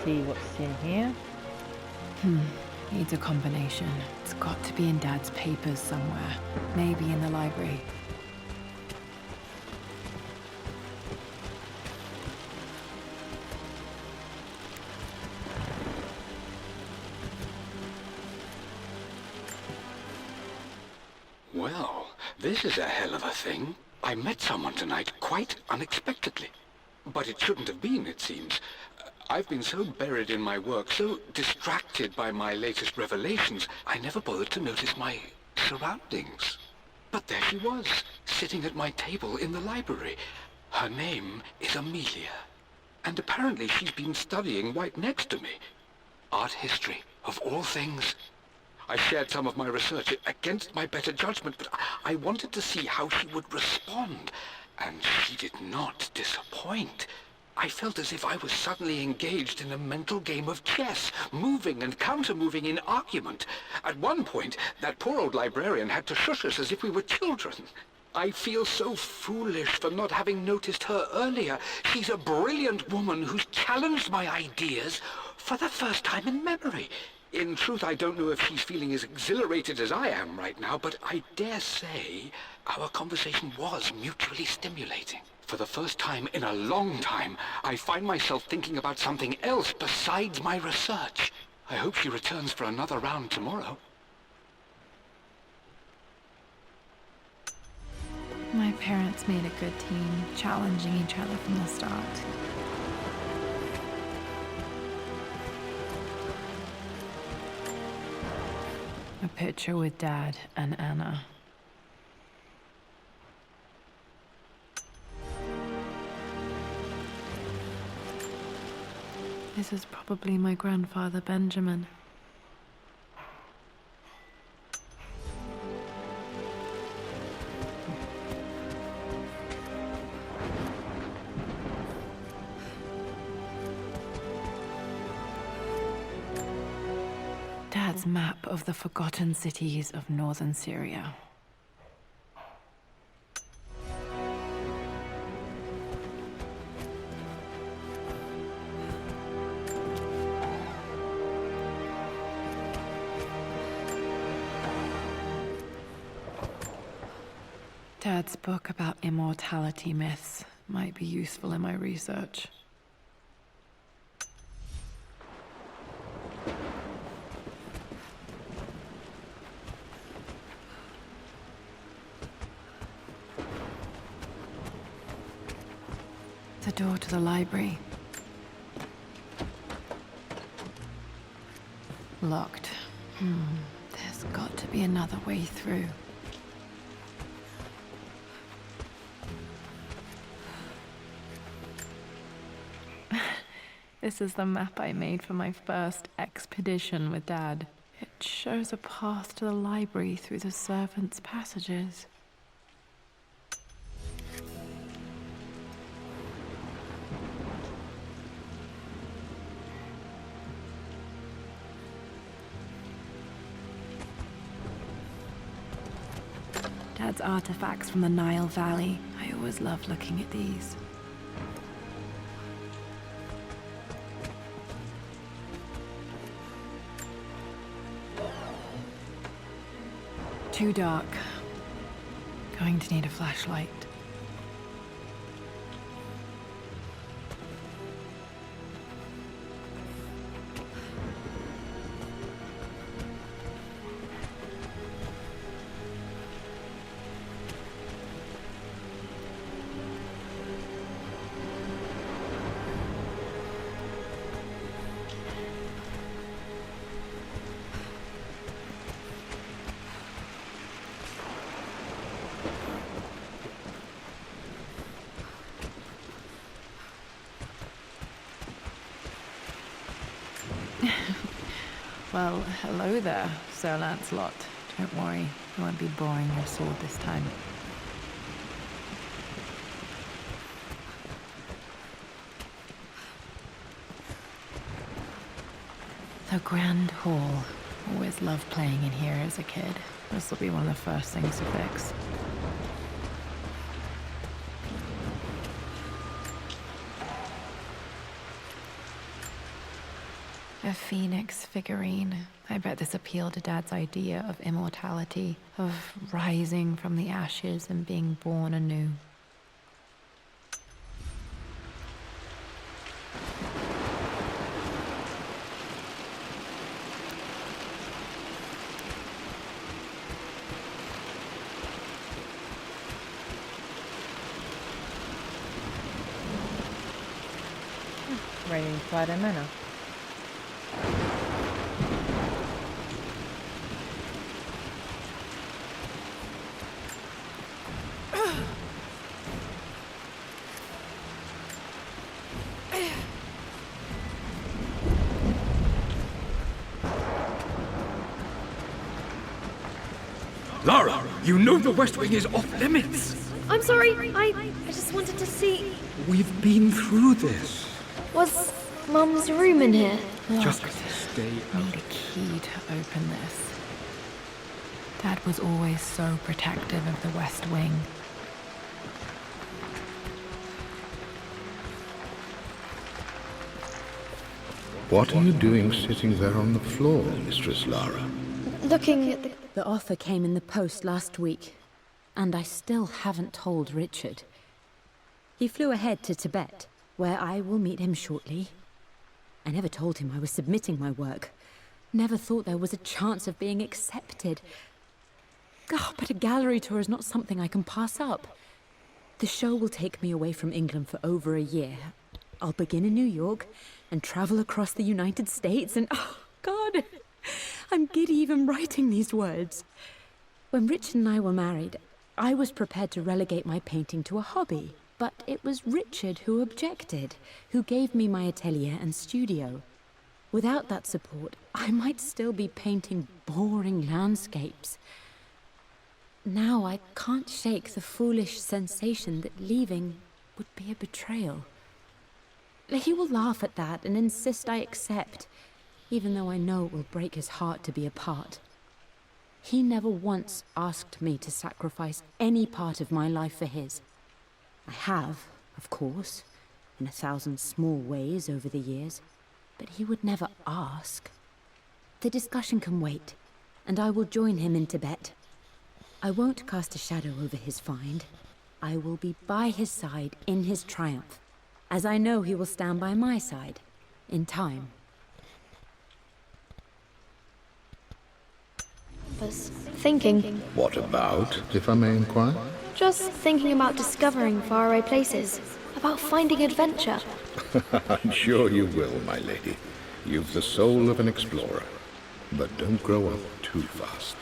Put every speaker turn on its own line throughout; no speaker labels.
see what's in here.
Needs a combination. It's got to be in Dad's papers somewhere. Maybe in the library.
Well, this is a hell of a thing. I met someone tonight quite unexpectedly. But it shouldn't have been, it seems. I've been so buried in my work, so distracted by my latest revelations, I never bothered to notice my surroundings. But there she was, sitting at my table in the library. Her name is Amelia. And apparently she's been studying right next to me. Art history, of all things. I shared some of my research against my better judgment, but I wanted to see how she would respond. And she did not disappoint. I felt as if I was suddenly engaged in a mental game of chess, moving and counter-moving in argument. At one point, that poor old librarian had to shush us as if we were children. I feel so foolish for not having noticed her earlier. She's a brilliant woman who's challenged my ideas for the first time in memory. In truth, I don't know if she's feeling as exhilarated as I am right now, but I dare say our conversation was mutually stimulating. For the first time in a long time, I find myself thinking about something else besides my research. I hope she returns for another round tomorrow.
My parents made a good team, challenging each other from the start. A picture with Dad and Anna. This is probably my grandfather, Benjamin. Dad's map of the forgotten cities of northern Syria. Dad's book about immortality myths might be useful in my research. The door to the library. Locked. There's got to be another way through. This is the map I made for my first expedition with Dad. It shows a path to the library through the servants' passages. Dad's artifacts from the Nile Valley. I always love looking at these. Too dark. Going to need a flashlight. Well, hello there, Sir Lancelot. Don't worry, I won't be boring your sword this time. The Grand Hall. Always loved playing in here as a kid. This will be one of the first things to fix. A phoenix figurine. I bet this appealed to Dad's idea of immortality, of rising from the ashes and being born anew.
Raining Plato Manor.
Lara, you know the West Wing is off limits.
I'm sorry, I just wanted to see...
We've been through this.
Was Mum's room in here?
Just stay
I need a key to open this. Dad was always so protective of the West Wing.
What are you doing sitting there on the floor, Mistress Lara?
Looking at the...
The offer came in the post last week, and I still haven't told Richard. He flew ahead to Tibet, where I will meet him shortly. I never told him I was submitting my work. Never thought there was a chance of being accepted. God, but a gallery tour is not something I can pass up. The show will take me away from England for over a year. I'll begin in New York and travel across the United States and... Oh, God! I'm giddy even writing these words. When Richard and I were married, I was prepared to relegate my painting to a hobby. But it was Richard who objected, who gave me my atelier and studio. Without that support, I might still be painting boring landscapes. Now I can't shake the foolish sensation that leaving would be a betrayal. He will laugh at that and insist I accept, even though I know it will break his heart to be apart. He never once asked me to sacrifice any part of my life for his. I have, of course, in 1,000 small ways over the years, but he would never ask. The discussion can wait, and I will join him in Tibet. I won't cast a shadow over his find. I will be by his side in his triumph, as I know he will stand by my side, in time.
was thinking.
What about, if I may inquire?
Just thinking about discovering faraway places. About finding adventure.
I'm sure you will, my lady. You've the soul of an explorer. But don't grow up too fast.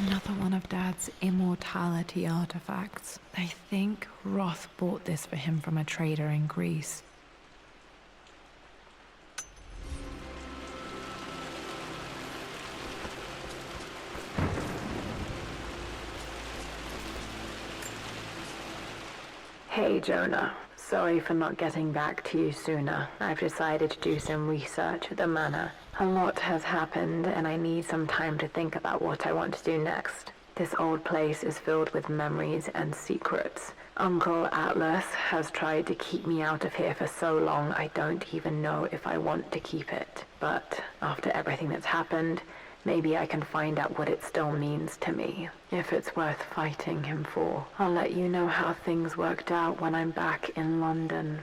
Another one of Dad's immortality artifacts. I think Roth bought this for him from a trader in Greece.
Hey Jonah, sorry for not getting back to you sooner. I've decided to do some research at the manor. A lot has happened and I need some time to think about what I want to do next. This old place is filled with memories and secrets. Uncle Atlas has tried to keep me out of here for so long I don't even know if I want to keep it. But after everything that's happened, maybe I can find out what it still means to me, if it's worth fighting him for. I'll let you know how things worked out when I'm back in London.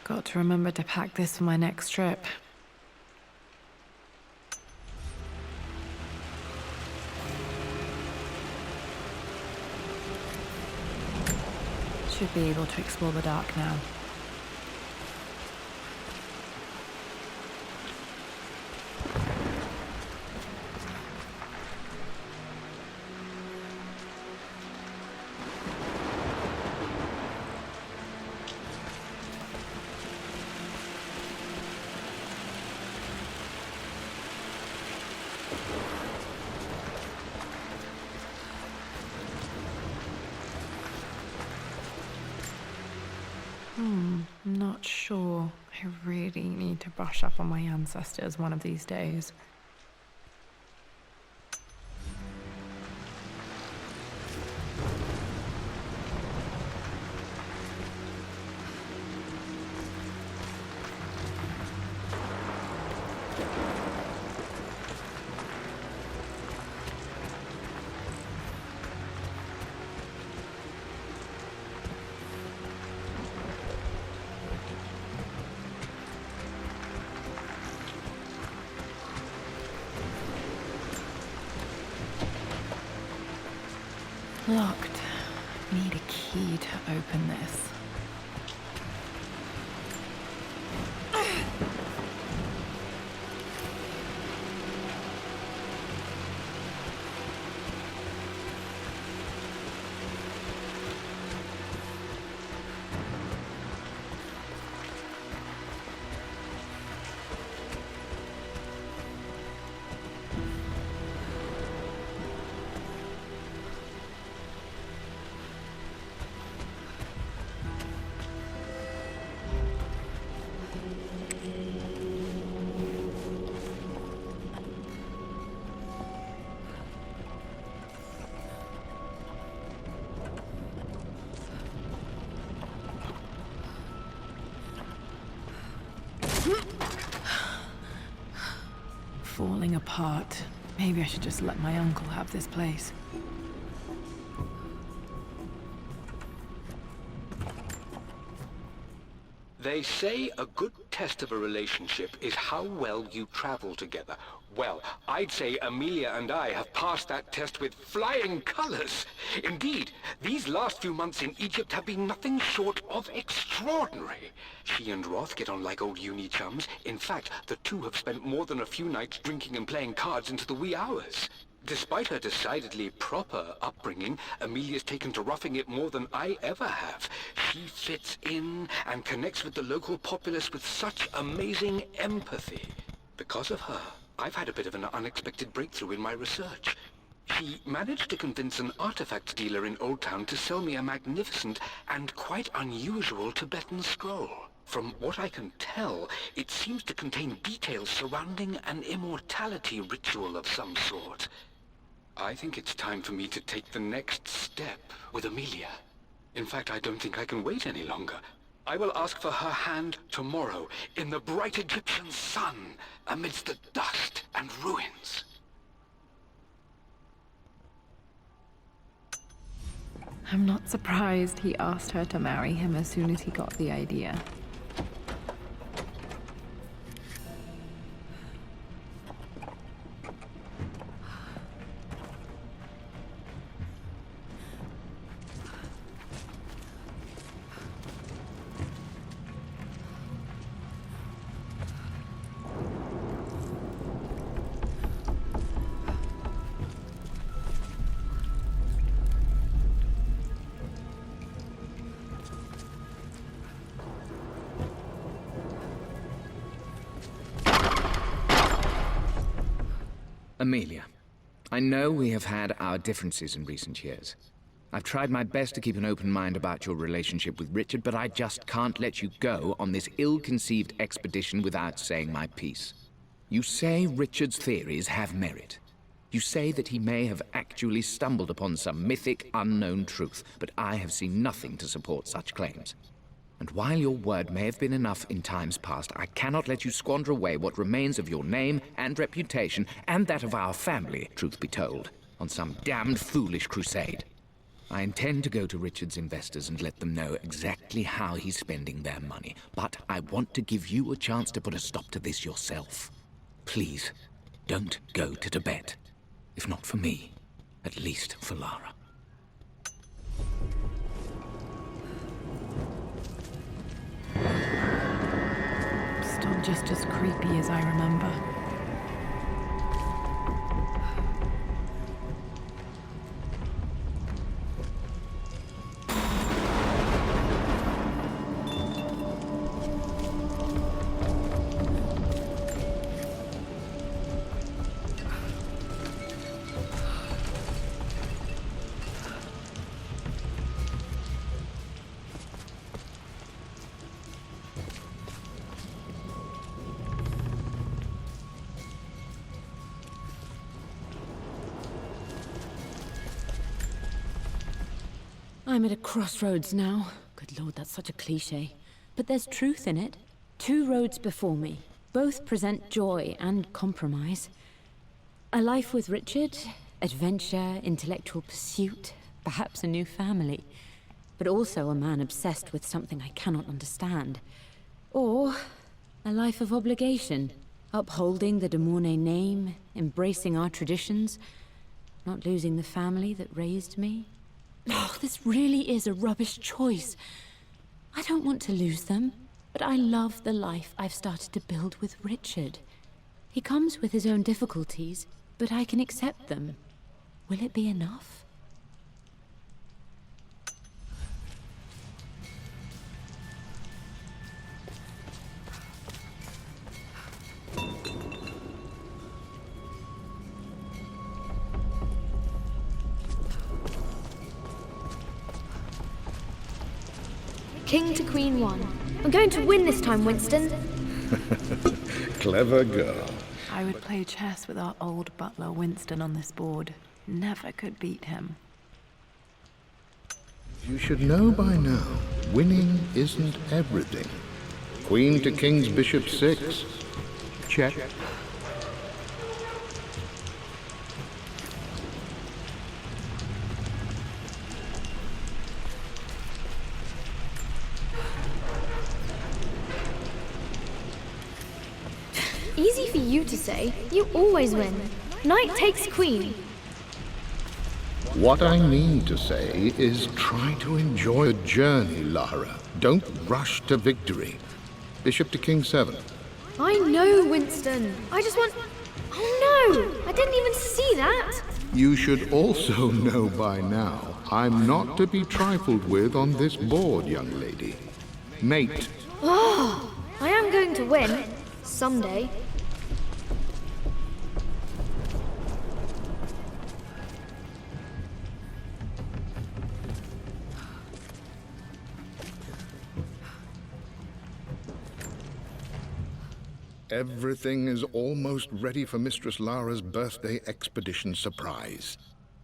Got to remember to pack this for my next trip. Should be able to explore the dark now. I'm not sure. I really need to brush up on my ancestors one of these days. Locked. Need a key to open this. Falling apart. Maybe I should just let my uncle have this place.
They say a good test of a relationship is how well you travel together. Well, I'd say Amelia and I have passed that test with flying colors. Indeed, these last few months in Egypt have been nothing short of extraordinary. She and Roth get on like old uni chums. In fact, the two have spent more than a few nights drinking and playing cards into the wee hours. Despite her decidedly proper upbringing, Amelia's taken to roughing it more than I ever have. She fits in and connects with the local populace with such amazing empathy. Because of her, I've had a bit of an unexpected breakthrough in my research. She managed to convince an artifact dealer in Old Town to sell me a magnificent and quite unusual Tibetan scroll. From what I can tell, it seems to contain details surrounding an immortality ritual of some sort. I think it's time for me to take the next step with Amelia. In fact, I don't think I can wait any longer. I will ask for her hand tomorrow in the bright Egyptian sun amidst the dust and ruins.
I'm not surprised he asked her to marry him as soon as he got the idea.
Amelia, I know we have had our differences in recent years. I've tried my best to keep an open mind about your relationship with Richard, but I just can't let you go on this ill-conceived expedition without saying my piece. You say Richard's theories have merit. You say that he may have actually stumbled upon some mythic, unknown truth, but I have seen nothing to support such claims. And while your word may have been enough in times past, I cannot let you squander away what remains of your name and reputation, and that of our family, truth be told, on some damned foolish crusade. I intend to go to Richard's investors and let them know exactly how he's spending their money, but I want to give you a chance to put a stop to this yourself. Please, don't go to Tibet. If not for me, at least for Lara.
Still just as creepy as I remember.
I'm at a crossroads now. Good lord, that's such a cliché. But there's truth in it. 2 roads before me. Both present joy and compromise. A life with Richard, adventure, intellectual pursuit, perhaps a new family. But also a man obsessed with something I cannot understand. Or a life of obligation, upholding the de Mornay name, embracing our traditions, not losing the family that raised me. Oh, this really is a rubbish choice. I don't want to lose them, but I love the life I've started to build with Richard. He comes with his own difficulties, but I can accept them. Will it be enough?
King to Queen 1. I'm going to win this time, Winston.
Clever girl.
I would play chess with our old butler Winston on this board. Never could beat him.
You should know by now, winning isn't everything. Queen to King's Bishop 6. Check.
Easy for you to say. You always win. Knight takes queen.
What I mean to say is try to enjoy the journey, Lara. Don't rush to victory. Bishop to King 7.
I know, Winston. I just want... Oh no! I didn't even see that!
You should also know by now, I'm not to be trifled with on this board, young lady. Mate.
Oh, I am going to win. Someday.
Everything is almost ready for Mistress Lara's birthday expedition surprise.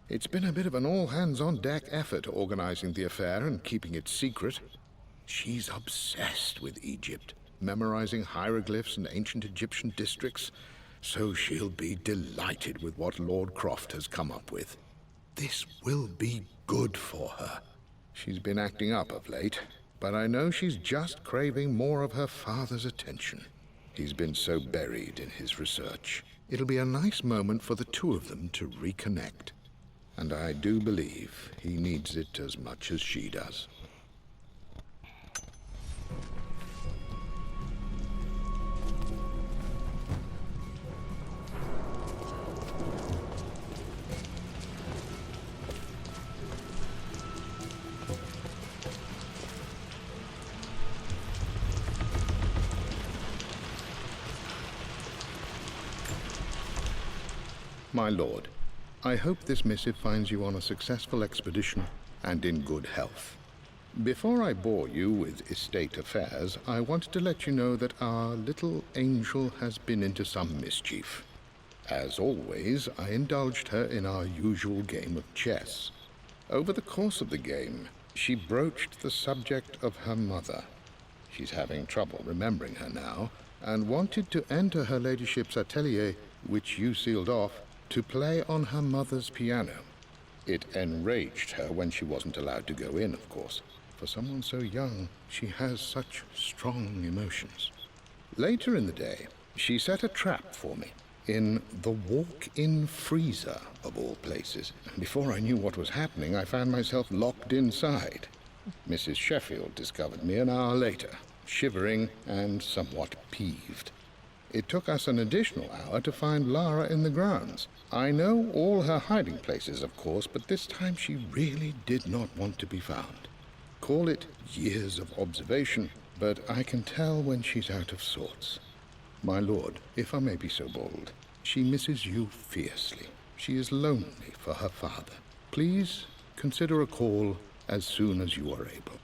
It's been a bit of an all-hands-on-deck effort organizing the affair and keeping it secret. She's obsessed with Egypt, memorizing hieroglyphs and ancient Egyptian districts, so she'll be delighted with what Lord Croft has come up with. This will be good for her. She's been acting up of late, but I know she's just craving more of her father's attention. He's been so buried in his research. It'll be a nice moment for the two of them to reconnect. And I do believe he needs it as much as she does. My lord, I hope this missive finds you on a successful expedition and in good health. Before I bore you with estate affairs, I wanted to let you know that our little angel has been into some mischief. As always, I indulged her in our usual game of chess. Over the course of the game, she broached the subject of her mother. She's having trouble remembering her now, and wanted to enter her ladyship's atelier, which you sealed off, to play on her mother's piano. It enraged her when she wasn't allowed to go in, of course. For someone so young, she has such strong emotions. Later in the day, she set a trap for me in the walk-in freezer, of all places. Before I knew what was happening, I found myself locked inside. Mrs. Sheffield discovered me an hour later, shivering and somewhat peeved. It took us an additional hour to find Lara in the grounds. I know all her hiding places, of course, but this time she really did not want to be found. Call it years of observation, but I can tell when she's out of sorts. My lord, if I may be so bold, she misses you fiercely. She is lonely for her father. Please consider a call as soon as you are able.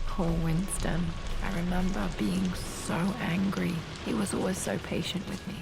Poor Winston. I remember being so angry. He was always so patient with me.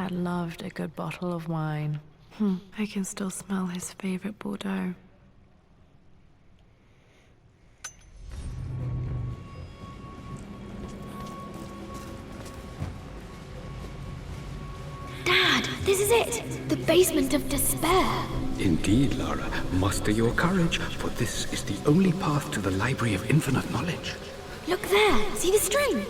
Dad loved a good bottle of wine. I can still smell his favorite Bordeaux.
Dad, this is it! The basement of despair!
Indeed, Lara. Muster your courage, for this is the only path to the Library of Infinite Knowledge.
Look there! See the string?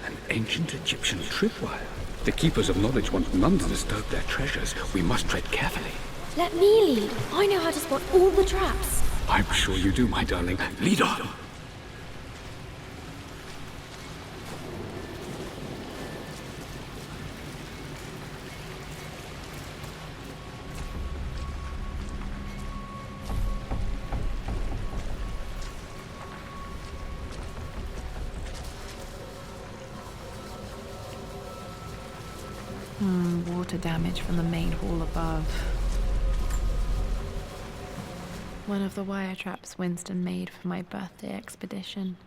An ancient Egyptian tripwire. The Keepers of Knowledge want none to disturb their treasures. We must tread carefully.
Let me lead. I know how to spot all the traps.
I'm sure you do, my darling. Lead on!
Water damage from the main hall above. One of the wire traps Winston made for my birthday expedition.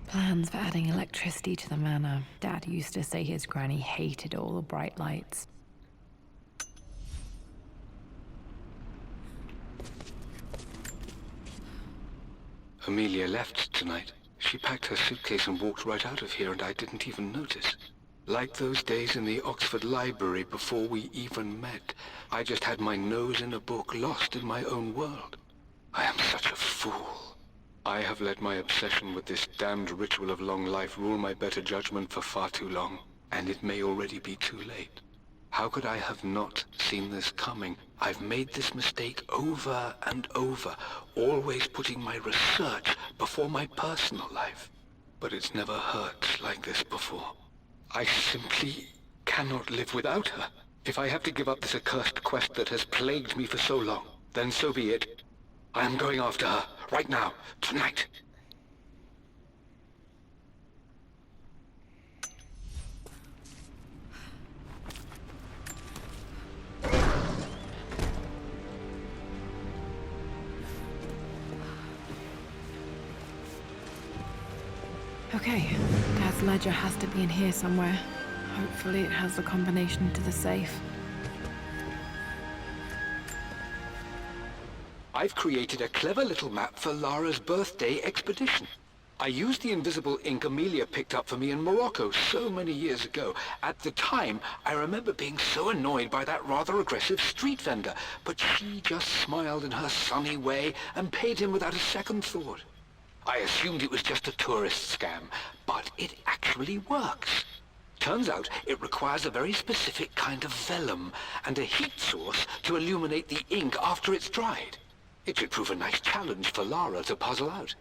Plans for adding electricity to the manor. Dad used to say his granny hated all the bright lights.
Amelia left tonight. She packed her suitcase and walked right out of here, and I didn't even notice. Like those days in the Oxford Library before we even met. I just had my nose in a book, lost in my own world. I am such a fool. I have let my obsession with this damned ritual of long life rule my better judgment for far too long, and it may already be too late. How could I have not seen this coming? I've made this mistake over and over, always putting my research before my personal life. But it's never hurt like this before. I simply cannot live without her. If I have to give up this accursed quest that has plagued me for so long, then so be it. I am going after her, right now, tonight.
Okay, Dad's ledger has to be in here somewhere. Hopefully it has the combination to the safe.
I've created a clever little map for Lara's birthday expedition. I used the invisible ink Amelia picked up for me in Morocco so many years ago. At the time, I remember being so annoyed by that rather aggressive street vendor, but she just smiled in her sunny way and paid him without a second thought. I assumed it was just a tourist scam, but it actually works. Turns out it requires a very specific kind of vellum and a heat source to illuminate the ink after it's dried. It should prove a nice challenge for Lara to puzzle out.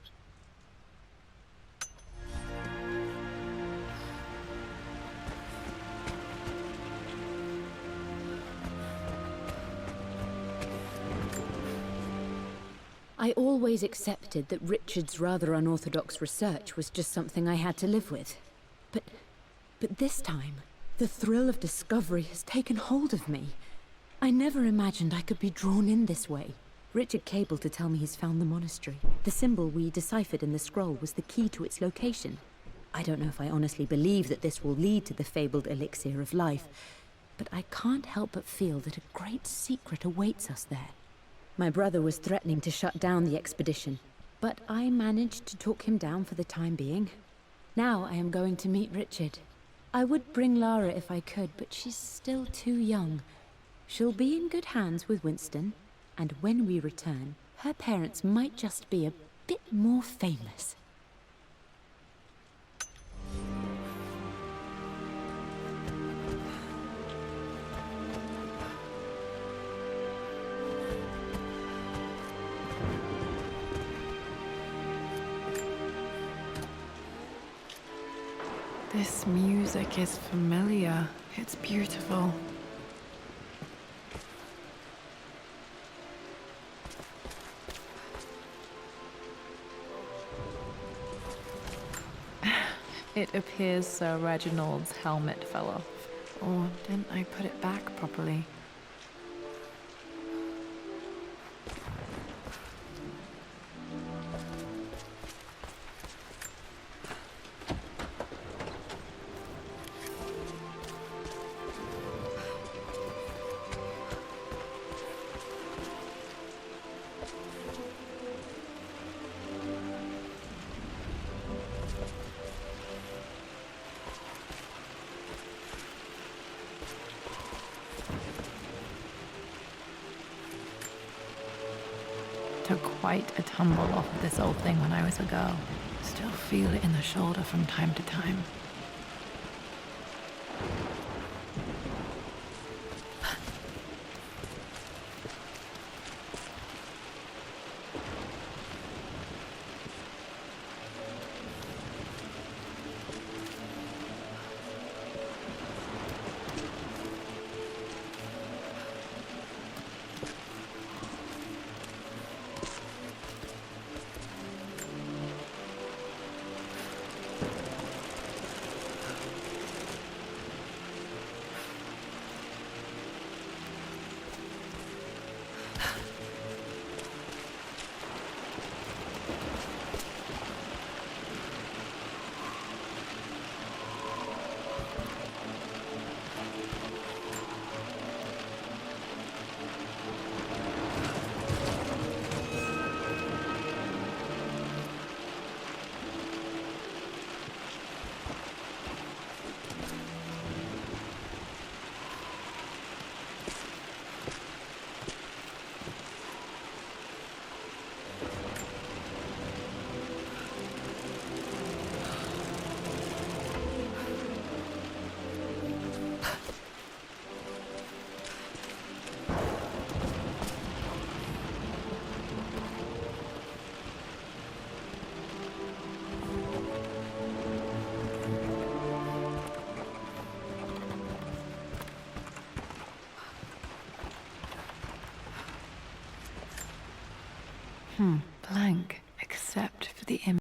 I always accepted that Richard's rather unorthodox research was just something I had to live with. But this time, the thrill of discovery has taken hold of me. I never imagined I could be drawn in this way. Richard cabled to tell me he's found the monastery. The symbol we deciphered in the scroll was the key to its location. I don't know if I honestly believe that this will lead to the fabled elixir of life, but I can't help but feel that a great secret awaits us there. My brother was threatening to shut down the expedition, but I managed to talk him down for the time being. Now I am going to meet Richard. I would bring Lara if I could, but she's still too young. She'll be in good hands with Winston, and when we return, her parents might just be a bit more famous.
This music is familiar. It's beautiful. It appears Sir Reginald's helmet fell off. Or didn't I put it back properly? Took quite a tumble off of this old thing when I was a girl. Still feel it in the shoulder from time to time. Blank, except for the image.